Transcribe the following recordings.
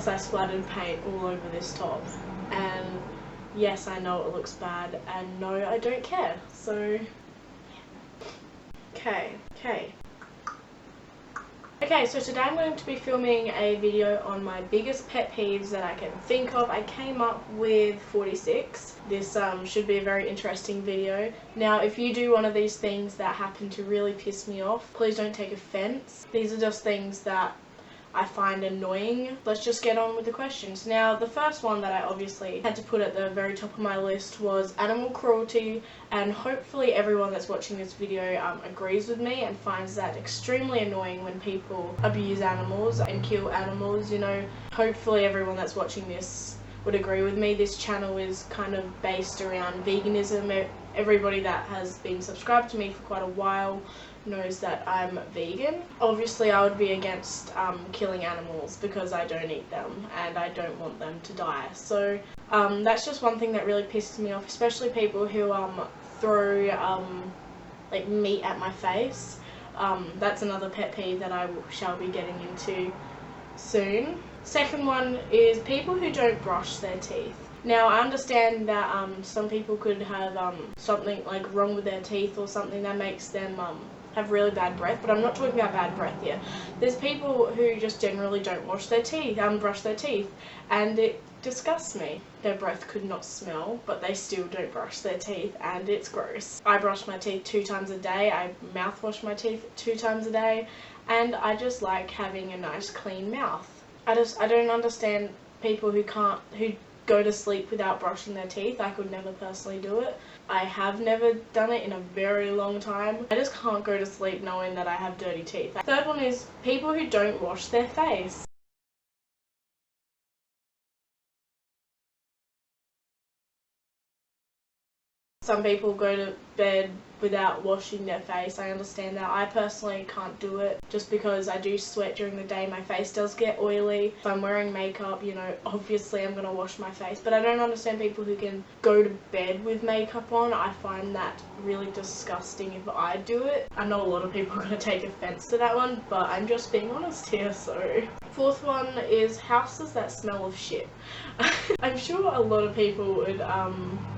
Plus I splattered paint all over this top, and yes, I know it looks bad, and no, I don't care. So Okay, so today I'm going to be filming a video on my biggest pet peeves that I can think of. I came up with 46. This should be a very interesting video. Now, if you do one of these things that happen to really piss me off, please don't take offense. These are just things that I find annoying. Let's just get on with the questions. Now, the first one that I obviously had to put at the very top of my list was animal cruelty, and hopefully everyone that's watching this video agrees with me and finds that extremely annoying when people abuse animals and kill animals. You know, hopefully everyone that's watching this would agree with me. This channel is kind of based around veganism. Everybody that has been subscribed to me for quite a while knows that I'm vegan. Obviously I would be against killing animals because I don't eat them and I don't want them to die. So that's just one thing that really pisses me off, especially people who throw like meat at my face. That's another pet peeve that I shall be getting into soon. Second one is people who don't brush their teeth. Now, I understand that some people could have something like wrong with their teeth or something that makes them have really bad breath, but I'm not talking about bad breath here. There's people who just generally don't wash their teeth, brush their teeth, and it disgusts me. Their breath could not smell, but they still don't brush their teeth, and it's gross. I brush my teeth 2 times a day, I mouthwash my teeth 2 times a day, and I just like having a nice clean mouth. I don't understand people who go to sleep without brushing their teeth. I could never personally do it. I have never done it in a very long time. I just can't go to sleep knowing that I have dirty teeth. Third one is people who don't wash their face. Some people go to bed without washing their face. I understand that. I personally can't do it just because I do sweat during the day. My face does get oily. If I'm wearing makeup, you know, obviously I'm going to wash my face. But I don't understand people who can go to bed with makeup on. I find that really disgusting if I do it. I know a lot of people are going to take offense to that one, but I'm just being honest here, so. Fourth one is houses that smell of shit. I'm sure a lot of people would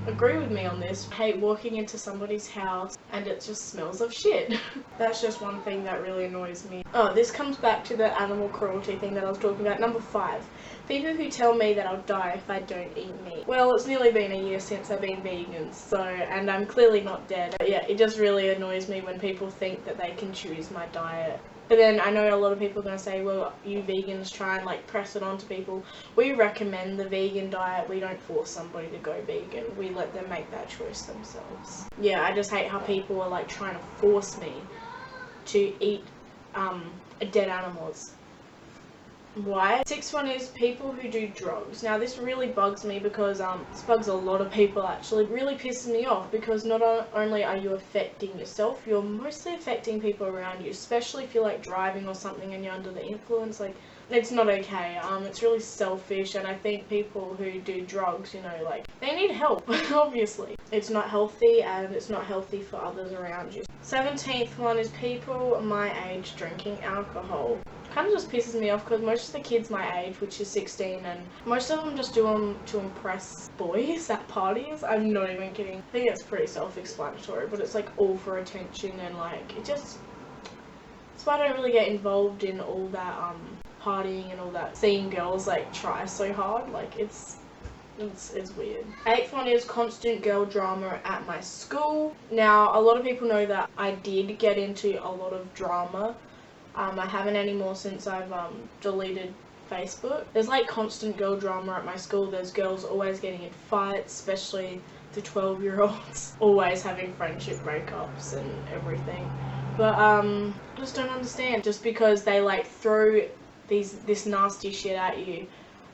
agree with me on this. I hate walking into somebody's house and it just smells of shit. That's just one thing that really annoys me. Oh, this comes back to the animal cruelty thing that I was talking about. Number 5. People who tell me that I'll die if I don't eat meat. Well, it's nearly been a year since I've been vegan, and I'm clearly not dead. But yeah, it just really annoys me when people think that they can choose my diet. But then I know a lot of people are going to say, well, you vegans try and like press it on to people. We recommend the vegan diet. We don't force somebody to go vegan. We let them make that choice themselves. Yeah, I just hate how people are like trying to force me to eat dead animals. Why? 6th one is people who do drugs. Now this really bugs me because this bugs a lot of people actually. It really pisses me off because not only are you affecting yourself, you're mostly affecting people around you, especially if you're like driving or something and you're under the influence. Like, it's not okay. It's really selfish, and I think people who do drugs, you know, like, they need help, obviously. It's not healthy, and it's not healthy for others around you. 17th one is people my age drinking alcohol. Kind of just pisses me off because most of the kids my age, which is 16, and most of them just do them to impress boys at parties. I'm not even kidding. I think it's pretty self-explanatory, but it's like all for attention, and like that's why I don't really get involved in all that partying and all that, seeing girls like try so hard. Like it's weird. 8th one is constant girl drama at my school. Now a lot of people know that I did get into a lot of drama. I haven't anymore since I've deleted Facebook. There's like constant girl drama at my school. There's girls always getting in fights, especially the 12-year-olds, always having friendship breakups and everything. But I just don't understand. Just because they like throw this nasty shit at you,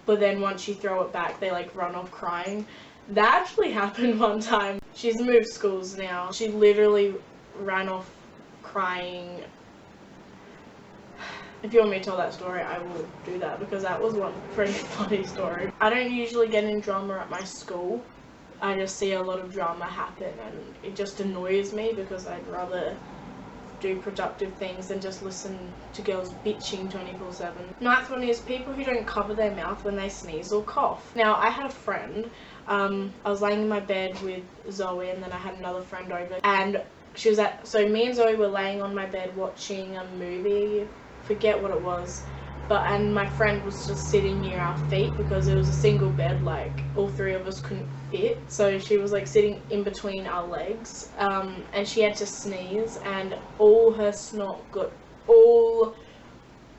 but then once you throw it back, they like run off crying. That actually happened one time. She's moved schools now. She literally ran off crying. If you want me to tell that story, I will do that because that was one pretty funny story. I don't usually get in drama at my school. I just see a lot of drama happen and it just annoys me because I'd rather do productive things than just listen to girls bitching 24/7. Ninth one is people who don't cover their mouth when they sneeze or cough. Now, I had a friend, I was laying in my bed with Zoe, and then I had another friend over, and so me and Zoe were laying on my bed watching a movie, forget what it was, and my friend was just sitting near our feet because it was a single bed, like all three of us couldn't fit, so she was like sitting in between our legs, and she had to sneeze, and all her snot got all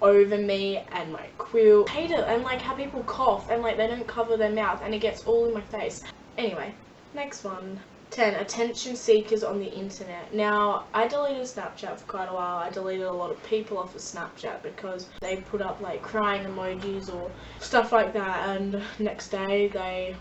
over me and my quill. I hate it, and like how people cough and like they don't cover their mouth and it gets all in my face. Anyway, next one. 10. Attention seekers on the internet. Now, I deleted Snapchat for quite a while. I deleted a lot of people off of Snapchat because they put up like crying emojis or stuff like that, and next day they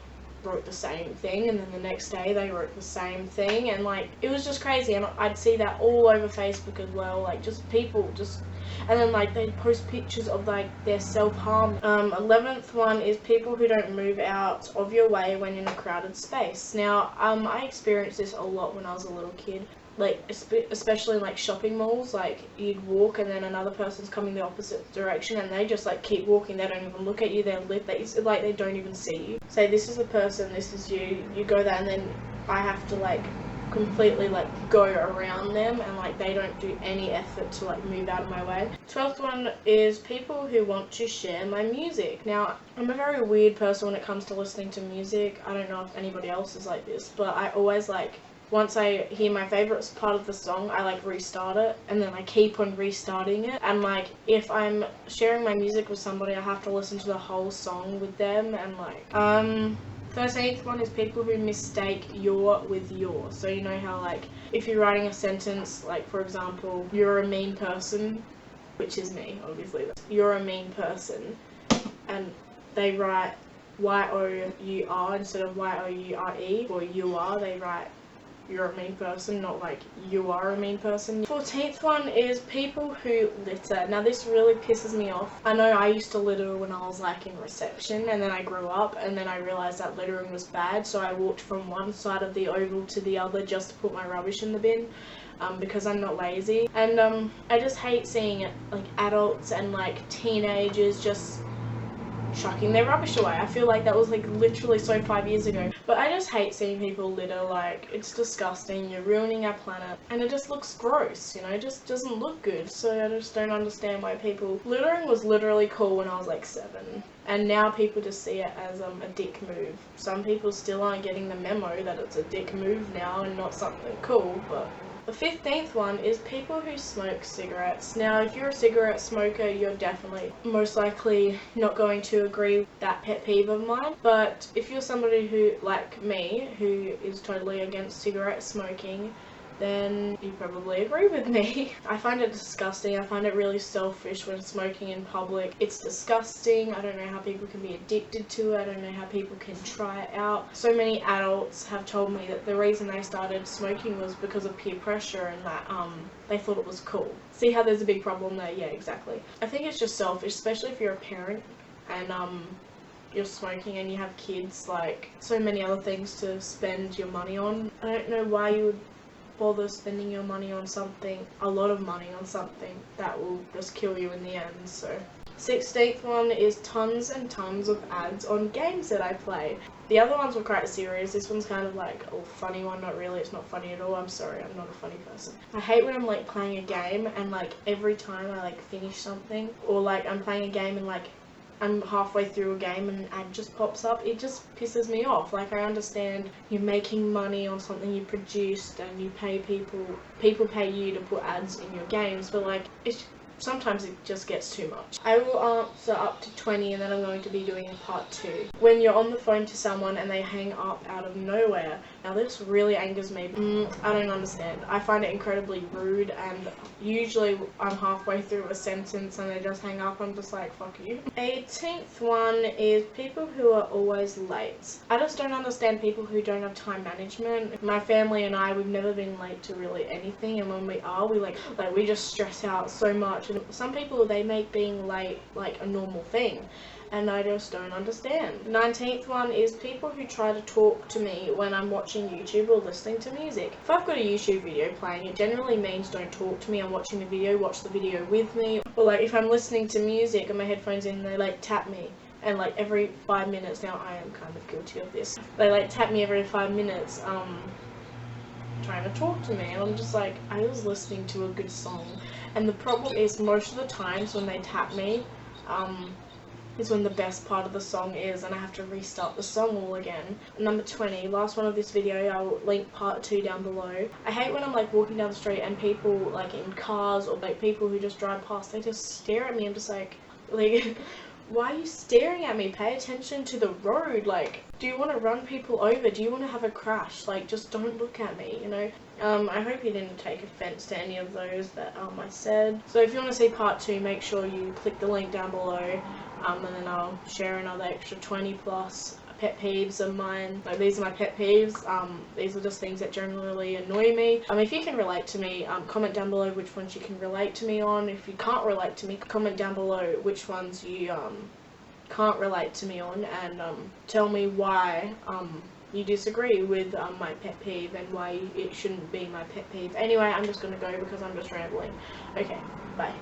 wrote the same thing, and then the next day they wrote the same thing, and like it was just crazy, and I'd see that all over Facebook as well, like just people just, and then like they post pictures of like their self-harm. 11th one is people who don't move out of your way when in a crowded space. Now, I experienced this a lot when I was a little kid, like especially in like shopping malls. Like you'd walk and then another person's coming the opposite direction and they just like keep walking. They don't even look at you. They don't even see you. Say this is the person, this is you. You go there and then I have to like completely like go around them, and like they don't do any effort to like move out of my way. 12th one is people who want to share my music. Now, I'm a very weird person when it comes to listening to music. I don't know if anybody else is like this, but I always like, once I hear my favourite part of the song, I like restart it, and then I keep on restarting it. And like if I'm sharing my music with somebody, I have to listen to the whole song with them. And like 13th one is people who mistake your with your. So you know how like if you're writing a sentence, like for example, you're a mean person, which is me obviously, you're a mean person, and they write Y-O-U-R instead of Y-O-U-R-E, or you are, they write you're a mean person, not like you are a mean person. 14th one is people who litter. Now this really pisses me off. I know I used to litter when I was like in reception, and then I grew up and then I realised that littering was bad, so I walked from one side of the oval to the other just to put my rubbish in the bin. Because I'm not lazy, and I just hate seeing like adults and like teenagers just chucking their rubbish away. I feel like that was like literally so 5 years ago, but I just hate seeing people litter. Like it's disgusting, you're ruining our planet, and it just looks gross, you know, it just doesn't look good. So I just don't understand why people, littering was literally cool when I was like 7, and now people just see it as a dick move. Some people still aren't getting the memo that it's a dick move now and not something cool. But the 15th one is people who smoke cigarettes. Now, if you're a cigarette smoker, you're definitely most likely not going to agree with that pet peeve of mine. But if you're somebody who, like me, who is totally against cigarette smoking, then you probably agree with me. I find it disgusting. I find it really selfish when smoking in public. It's disgusting. I don't know how people can be addicted to it. I don't know how people can try it out. So many adults have told me that the reason they started smoking was because of peer pressure, and that they thought it was cool. See how there's a big problem there? Yeah, exactly. I think it's just selfish, especially if you're a parent and you're smoking and you have kids, like so many other things to spend your money on. I don't know why you would bother spending your money on something, a lot of money on something that will just kill you in the end. So 16th one is tons and tons of ads on games that I play. The other ones were quite serious. This one's kind of like a funny one. Not really, it's not funny at all. I'm sorry, I'm not a funny person. I hate when I'm like playing a game and like every time I like finish something, or like I'm playing a game and like I'm halfway through a game and an ad just pops up. It just pisses me off. Like, I understand you're making money on something you produced and you pay people pay you to put ads in your games, but like sometimes it just gets too much. I will answer up to 20 and then I'm going to be doing a part 2. When you're on the phone to someone and they hang up out of nowhere. Now this really angers me. I don't understand. I find it incredibly rude, and usually I'm halfway through a sentence and they just hang up. I'm just like, fuck you. 18th one is people who are always late. I just don't understand people who don't have time management. My family and I, we've never been late to really anything, and when we are, we just stress out so much. And some people, they make being late like a normal thing, and I just don't understand. 19th one is people who try to talk to me when I'm watching YouTube or listening to music. If I've got a YouTube video playing, it generally means don't talk to me. I'm watching the video, watch the video with me. Or like if I'm listening to music and my headphones in, they like tap me. And like every 5 minutes, now I am kind of guilty of this, they like tap me every 5 minutes, trying to talk to me, and I'm just like, I was listening to a good song. And the problem is most of the times when they tap me, is when the best part of the song is, and I have to restart the song all again. Number 20, last one of this video, I'll link part 2 down below. I hate when I'm like walking down the street and people like in cars or like people who just drive past, they just stare at me. I'm just like why are you staring at me? Pay attention to the road. Like, do you want to run people over? Do you want to have a crash? Like, just don't look at me, you know? I hope you didn't take offense to any of those that I said. So if you want to see part 2, make sure you click the link down below, and then I'll share another extra 20 plus pet peeves of mine. Like, these are my pet peeves. These are just things that generally annoy me. If you can relate to me, comment down below which ones you can relate to me on. If you can't relate to me, comment down below which ones you can't relate to me on, and tell me why you disagree with my pet peeve and why it shouldn't be my pet peeve. Anyway, I'm just gonna go because I'm just rambling. Okay, bye.